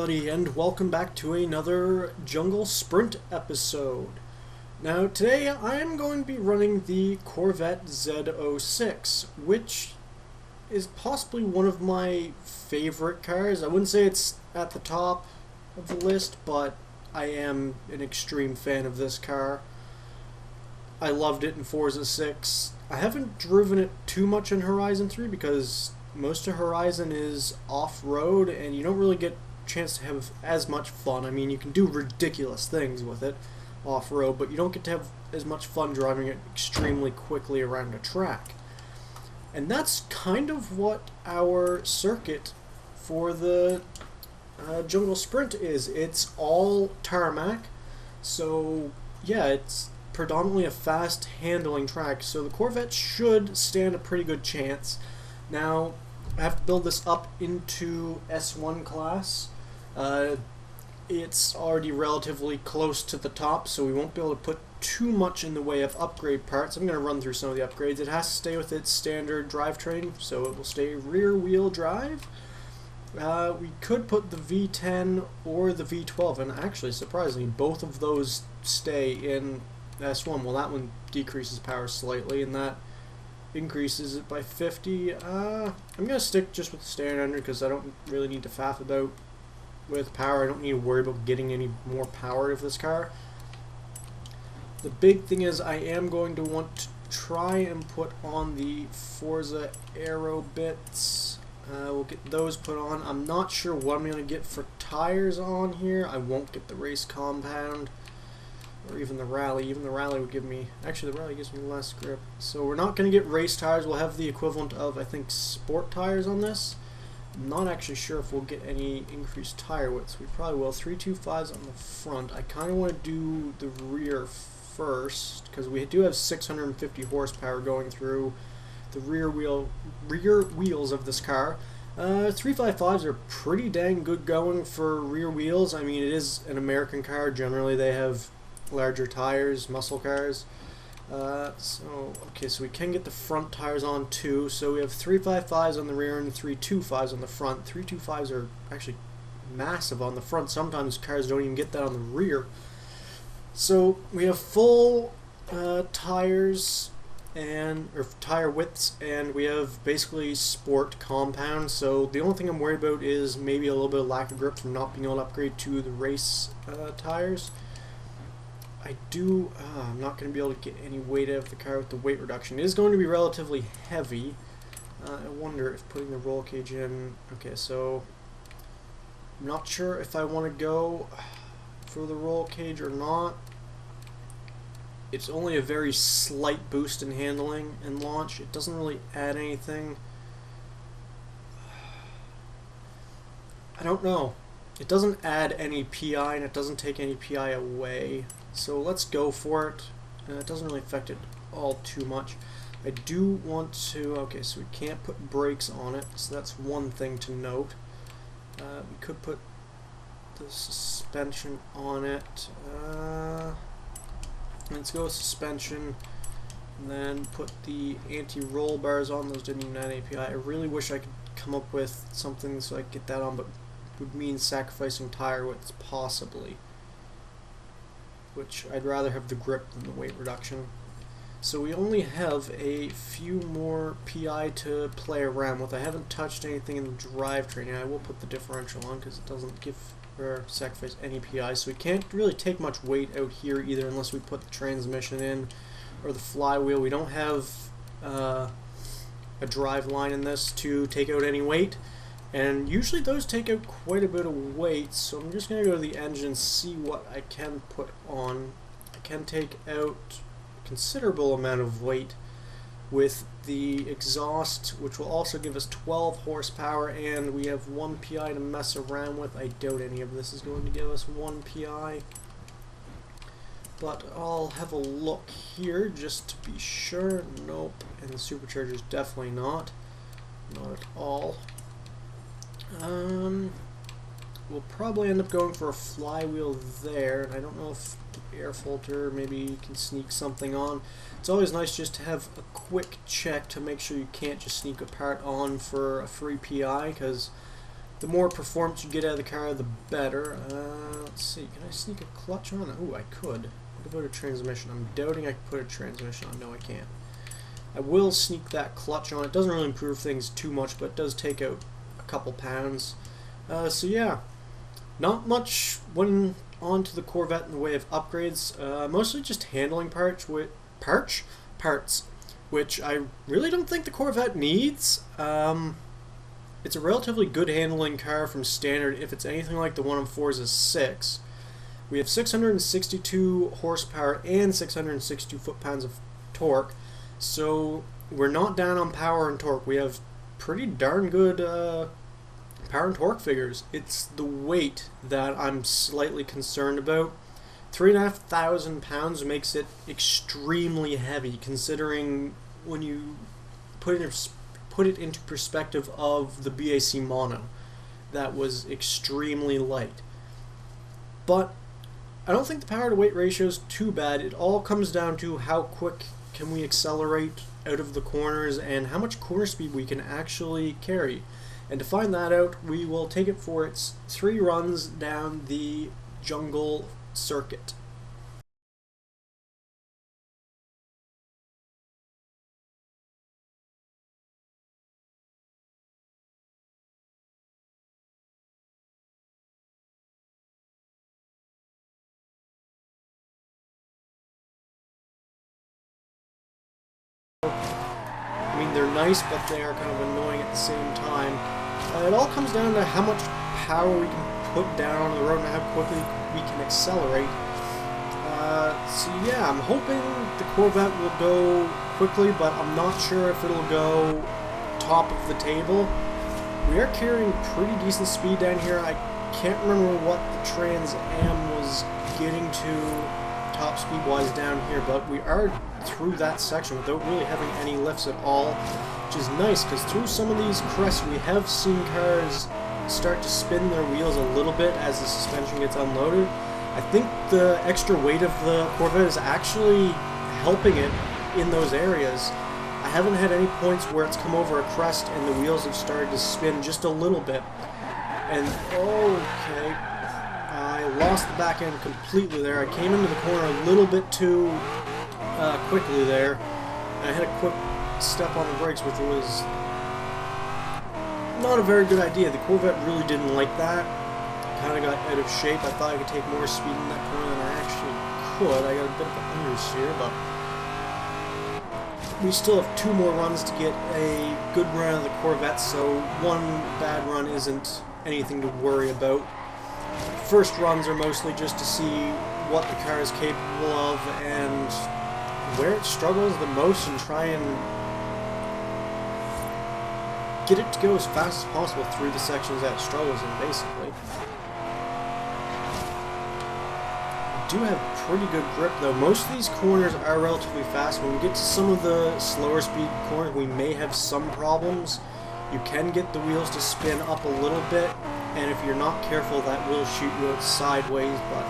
everybody, and welcome back to another Jungle Sprint episode. Now today I am going to be running the Corvette Z06, which is possibly one of my favorite cars. I wouldn't say it's at the top of the list, but I am an extreme fan of this car. I loved it in Forza 6. I haven't driven it too much in Horizon 3 because most of Horizon is off-road and you don't really get a chance to have as much fun. I mean, you can do ridiculous things with it off-road, but you don't get to have as much fun driving it extremely quickly around a track. And that's kind of what our circuit for the Jungle Sprint is. It's all tarmac, so yeah, it's predominantly a fast handling track, so the Corvette should stand a pretty good chance. Now, I have to build this up into S1 class. It's already relatively close to the top, so we won't be able to put too much in the way of upgrade parts. I'm going to run through some of the upgrades. It has to stay with its standard drivetrain, so it will stay rear-wheel drive. We could put the V10 or the V12, and actually, surprisingly, both of those stay in S1. Well, that one decreases power slightly, and that increases it by 50. I'm going to stick just with the standard because I don't really need to faff about with power. I don't need to worry about getting any more power out of this car. The big thing is I am going to want to try and put on the Forza aero bits. We'll get those put on. I'm not sure what I'm going to get for tires on here. I won't get the race compound or even the rally. Even the rally would give me, actually the rally gives me less grip. So we're not going to get race tires. We'll have the equivalent of, I think, sport tires on this. I'm not actually sure if we'll get any increased tire widths. We probably will. 325s on the front. I kind of want to do the rear first because we do have 650 horsepower going through the rear wheels of this car. 355s are pretty dang good going for rear wheels. I mean, it is an American car. Generally, they have larger tires, muscle cars. Okay, so we can get the front tires on too. So we have 355s on the rear and 325s on the front. 325s are actually massive on the front. Sometimes cars don't even get that on the rear. So we have full tires or tire widths, and we have basically sport compound. So the only thing I'm worried about is maybe a little bit of lack of grip from not being able to upgrade to the race tires. I'm not going to be able to get any weight out of the car with the weight reduction. It is going to be relatively heavy. I wonder if putting the roll cage in... Okay, so I'm not sure if I want to go for the roll cage or not. It's only a very slight boost in handling and launch. It doesn't really add anything. I don't know. It doesn't add any PI and it doesn't take any PI away. So let's go for it. It doesn't really affect it all too much. I do want to... Okay, so we can't put brakes on it, so that's one thing to note. We could put the suspension on it. Let's go with suspension, and then put the anti-roll bars on. Those didn't even add API. I really wish I could come up with something so I could get that on, but it would mean sacrificing tire widths possibly, which I'd rather have the grip than the weight reduction. So we only have a few more PI to play around with. I haven't touched anything in the drivetrain yet. I will put the differential on because it doesn't give or sacrifice any PI, so we can't really take much weight out here either unless we put the transmission in or the flywheel. We don't have a drive line in this to take out any weight, and usually those take out quite a bit of weight, so I'm just going to go to the engine and see what I can put on. I can take out a considerable amount of weight with the exhaust, which will also give us 12 horsepower, and we have 1 PI to mess around with. I doubt any of this is going to give us 1 PI, but I'll have a look here just to be sure. Nope, and the supercharger's definitely not at all. We'll probably end up going for a flywheel there, and I don't know if the air filter maybe can sneak something on. It's always nice just to have a quick check to make sure you can't just sneak a part on for a free PI, because The more performance you get out of the car, the better. Let's see, can I sneak a clutch on it? Oh, I could. What about a transmission? I'm doubting I could put a transmission on. No, I can't. I will sneak that clutch on. It doesn't really improve things too much, but it does take out a couple pounds. So yeah, not much went on to the Corvette in the way of upgrades. Mostly just handling parts, which I really don't think the Corvette needs. It's a relatively good handling car from standard if it's anything like the one on Forza 6. We have 662 horsepower and 662 foot-pounds of torque, so we're not down on power and torque. We have pretty darn good power and torque figures. It's the weight that I'm slightly concerned about. 3,500 pounds makes it extremely heavy, considering when you put it into perspective of the BAC Mono. That was extremely light. But I don't think the power to weight ratio is too bad. It all comes down to how quick can we accelerate out of the corners and how much corner speed we can actually carry. And to find that out, we will take it for its 3 runs down the jungle circuit. I mean, they're nice, but they are kind of annoying at the same time. It all comes down to how much power we can put down on the road and how quickly we can accelerate. So yeah, I'm hoping the Corvette will go quickly, but I'm not sure if it'll go top of the table. We are carrying pretty decent speed down here. I can't remember what the Trans Am was getting to top speed wise down here, but we are through that section without really having any lifts at all, which is nice because through some of these crests we have seen cars start to spin their wheels a little bit as the suspension gets unloaded. I think the extra weight of the Corvette is actually helping it in those areas. I haven't had any points where it's come over a crest and the wheels have started to spin just a little bit. And okay, I lost the back end completely there. I came into the corner a little bit too quickly there. And I had a quick step on the brakes, which was not a very good idea. The Corvette really didn't like that. Kind of got out of shape. I thought I could take more speed in that corner than I actually could. I got a bit of an understeer, but we still have 2 more runs to get a good run of the Corvette, so 1 bad run isn't anything to worry about. First runs are mostly just to see what the car is capable of and where it struggles the most and try and get it to go as fast as possible through the sections that it struggles in, basically. Do have pretty good grip though. Most of these corners are relatively fast. When we get to some of the slower speed corners we may have some problems. You can get the wheels to spin up a little bit, and if you're not careful that will shoot you out sideways, but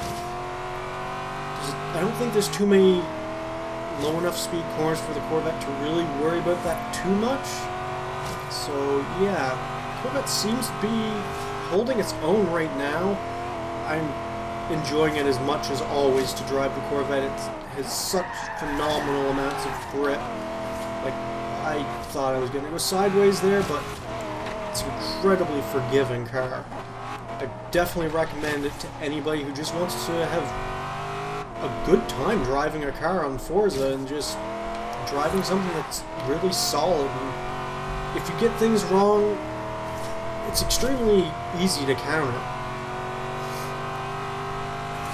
I don't think there's too many low enough speed corners for the Corvette to really worry about that too much. So yeah, Corvette seems to be holding its own right now. I'm enjoying it as much as always to drive the Corvette. It has such phenomenal amounts of grip. Like, I thought I was going to go sideways there, but it's an incredibly forgiving car. I definitely recommend it to anybody who just wants to have a good time driving a car on Forza and just driving something that's really solid. And if you get things wrong, it's extremely easy to counter.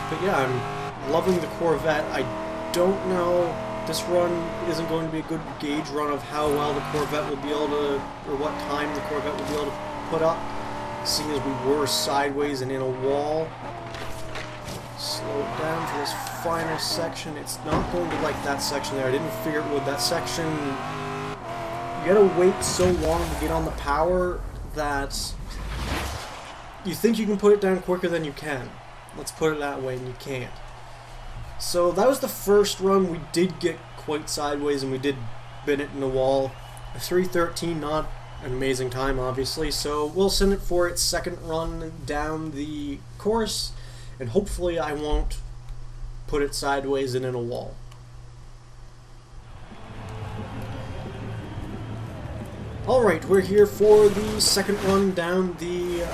But yeah, I'm loving the Corvette. I don't know, this run isn't going to be a good gauge run of how well the Corvette will be able to, or what time the Corvette will be able to put up, seeing as we were sideways and in a wall. Slow it down for this finer section. It's not going to like that section there. I didn't figure it would. That section, you gotta wait so long to get on the power that you think you can put it down quicker than you can. Let's put it that way, and you can't. So that was the first run. We did get quite sideways, and we did bend it in the wall. A 313, not an amazing time, obviously. So we'll send it for its second run down the course, and hopefully I won't put it sideways and in a wall. Alright, we're here for the second run down the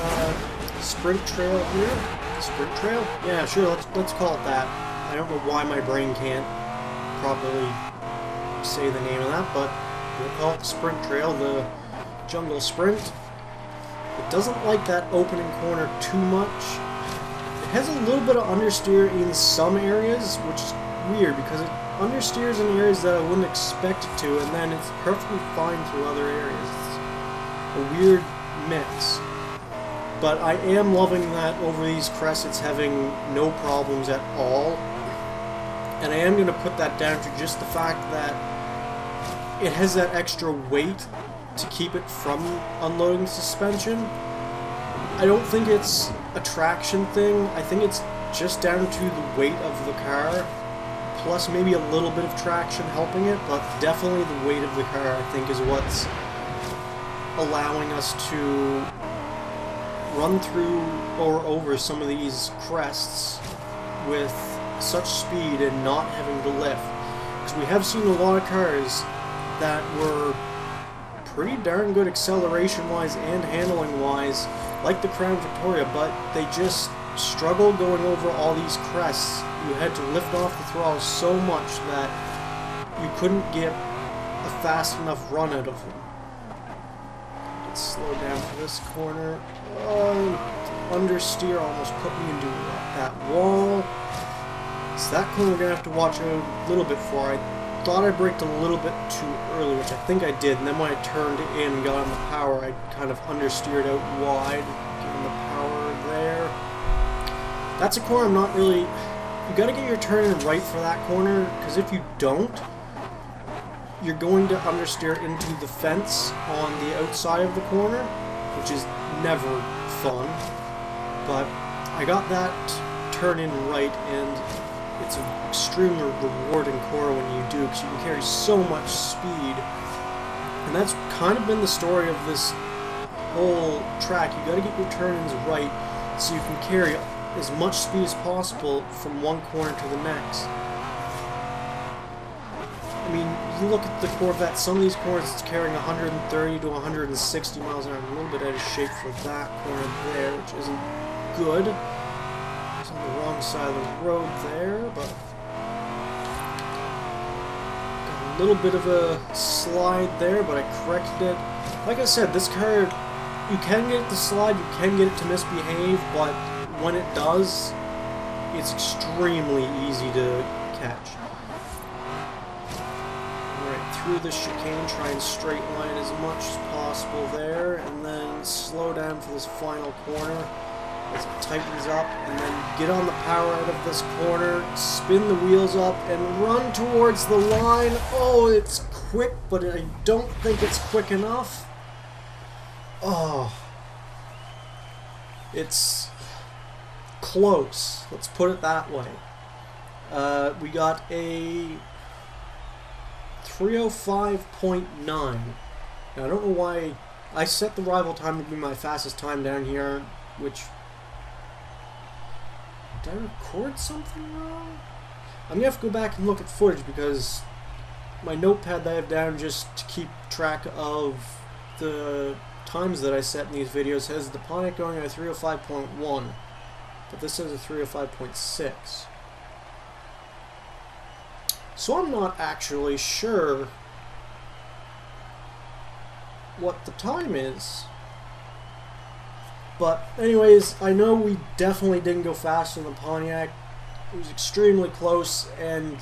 sprint trail here. Sprint trail? Yeah, sure, let's call it that. I don't know why my brain can't properly say the name of that, but we'll call it the sprint trail, the jungle sprint. It doesn't like that opening corner too much. It has a little bit of understeer in some areas, which is weird because it understeers in areas that I wouldn't expect it to, and then it's perfectly fine through other areas. It's a weird mix. But I am loving that over these crests it's having no problems at all. And I am going to put that down to just the fact that it has that extra weight to keep it from unloading suspension. I don't think it's a traction thing. I think it's just down to the weight of the car, plus maybe a little bit of traction helping it, but definitely the weight of the car, I think, is what's allowing us to run through or over some of these crests with such speed and not having to lift. Because we have seen a lot of cars that were pretty darn good acceleration-wise and handling-wise, like the Crown Victoria, but they just struggled going over all these crests. You had to lift off the throttle so much that you couldn't get a fast enough run out of them. Let's slow down for this corner. Understeer almost put me into that wall. So that corner we're going to have to watch a little bit for. I thought I braked a little bit too early, which I think I did, and then when I turned in and got on the power, I kind of understeered out wide, getting the power there. That's a corner I'm not really... You got to get your turn in right for that corner, because if you don't, you're going to understeer into the fence on the outside of the corner, which is never fun. But I got that turn in right, and it's an extremely rewarding corner when you do, because you can carry so much speed. And that's kind of been the story of this whole track. You got to get your turn-ins right so you can carry as much speed as possible from one corner to the next. I mean, you look at the Corvette, some of these corners it's carrying 130 to 160 miles an hour. I'm a little bit out of shape for that corner there, which isn't good. It's on the wrong side of the road there, but got a little bit of a slide there, but I corrected it. Like I said, this car, you can get it to slide, you can get it to misbehave, but when it does, it's extremely easy to catch. Alright, through the chicane, try and straight line as much as possible there, and then slow down for this final corner as it tightens up, and then get on the power out of this corner, spin the wheels up, and run towards the line. Oh, it's quick, but I don't think it's quick enough. Oh. It's close. Let's put it that way. We got a 305.9. Now, I don't know why I set the rival time to be my fastest time down here, which... Did I record something wrong? I'm gonna have to go back and look at footage because my notepad that I have down just to keep track of the times that I set in these videos has the Pontiac going at a 305.1, but this says a 305.6. So I'm not actually sure what the time is. But anyways, I know we definitely didn't go faster than the Pontiac. It was extremely close, and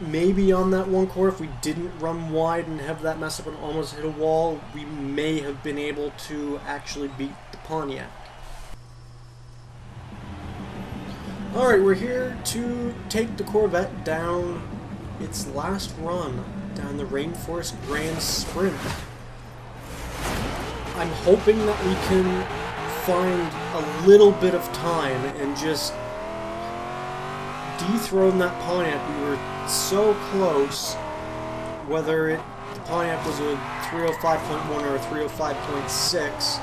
maybe on that one corner, if we didn't run wide and have that mess up and almost hit a wall, we may have been able to actually beat the Pontiac. Alright, we're here to take the Corvette down its last run down the Rainforest Grand Sprint. I'm hoping that we can find a little bit of time and just dethrone that Pontiac. We were so close, whether it the Pontiac was a 305.1 or a 305.6,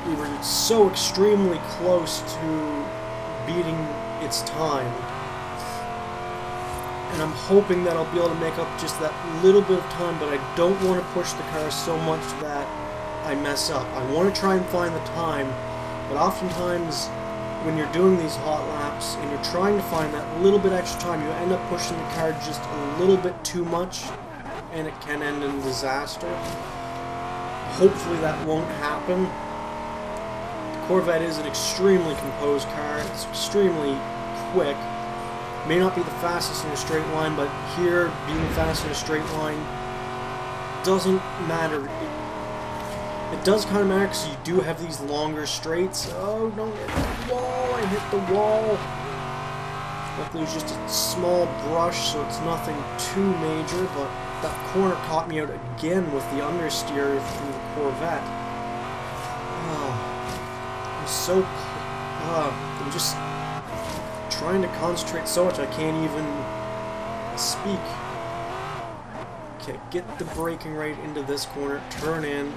we were so extremely close to beating its time. And I'm hoping that I'll be able to make up just that little bit of time, but I don't want to push the car so much that I mess up. I want to try and find the time, but oftentimes when you're doing these hot laps and you're trying to find that little bit extra time, you end up pushing the car just a little bit too much, and it can end in disaster. Hopefully that won't happen. The Corvette is an extremely composed car. It's extremely quick. May not be the fastest in a straight line, but here, being fast in a straight line doesn't matter. It does kind of matter because you do have these longer straights. Oh, don't hit the wall! I hit the wall! Luckily, it was just a small brush, so it's nothing too major, but that corner caught me out again with the understeer through the Corvette. I'm just trying to concentrate so much I can't even speak. Okay, get the braking right into this corner, turn in,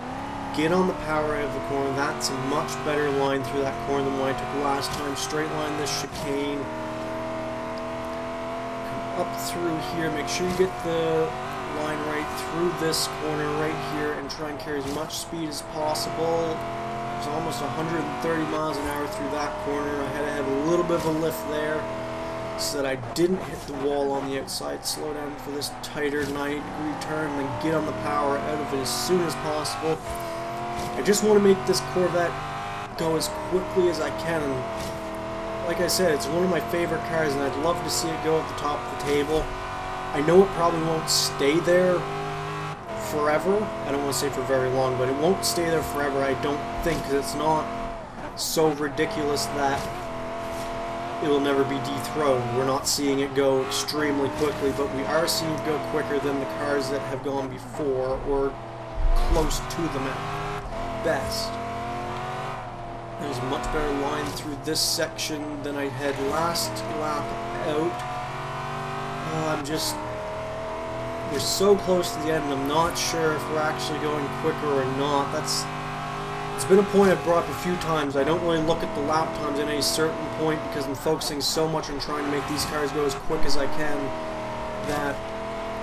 get on the power out of the corner. That's a much better line through that corner than what I took last time. Straight line this chicane. Come up through here, make sure you get the line right through this corner right here and try and carry as much speed as possible. It's almost 130 miles an hour through that corner. I had to have a little bit of a lift there so that I didn't hit the wall on the outside. Slow down for this tighter 90-degree turn and then get on the power out of it as soon as possible. I just want to make this Corvette go as quickly as I can. And like I said, it's one of my favorite cars and I'd love to see it go at the top of the table. I know it probably won't stay there forever. I don't want to say for very long, but it won't stay there forever, I don't think, because it's not so ridiculous that it will never be dethroned. We're not seeing it go extremely quickly, but we are seeing it go quicker than the cars that have gone before, or close to them at best. There's a much better line through this section than I had last lap out. We're so close to the end, and I'm not sure if we're actually going quicker or not. It's been a point I've brought up a few times. I don't really look at the lap times at any certain point because I'm focusing so much on trying to make these cars go as quick as I can that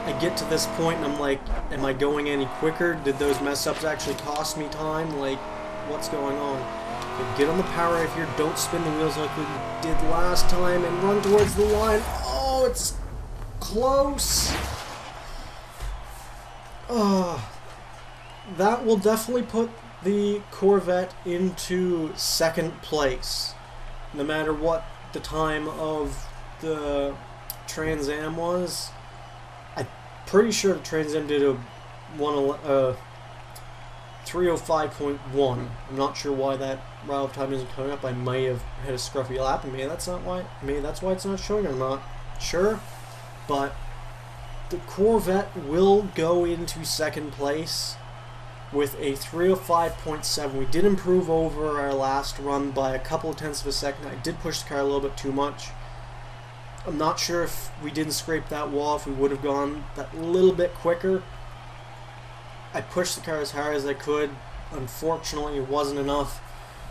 I get to this point and I'm like, am I going any quicker? Did those mess ups actually cost me time? Like, what's going on? Okay, get on the power right here. Don't spin the wheels like we did last time and run towards the line. Oh, it's close. That will definitely put the Corvette into second place, no matter what the time of the Trans Am was. I'm pretty sure the Trans Am did a 305.1. I'm not sure why that route time isn't coming up. I may have had a scruffy lap, and maybe that's why it's not showing. I'm not sure, but the Corvette will go into second place with a 305.7. We did improve over our last run by a couple of tenths of a second. I did push the car a little bit too much. I'm not sure if we didn't scrape that wall, if we would have gone that little bit quicker. I pushed the car as hard as I could. Unfortunately, it wasn't enough.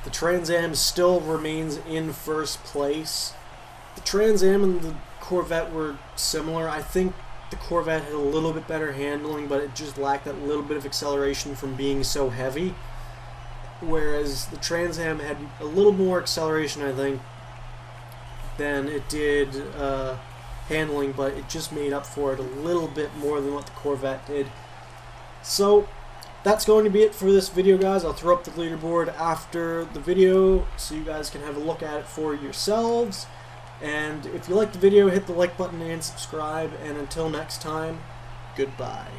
The Trans Am still remains in first place. The Trans Am and the Corvette were similar. I think the Corvette had a little bit better handling, but it just lacked that little bit of acceleration from being so heavy. Whereas the Trans Am had a little more acceleration, I think, than it did handling, but it just made up for it a little bit more than what the Corvette did. So that's going to be it for this video, guys. I'll throw up the leaderboard after the video so you guys can have a look at it for yourselves. And if you like the video, hit the like button and subscribe. And until next time, goodbye.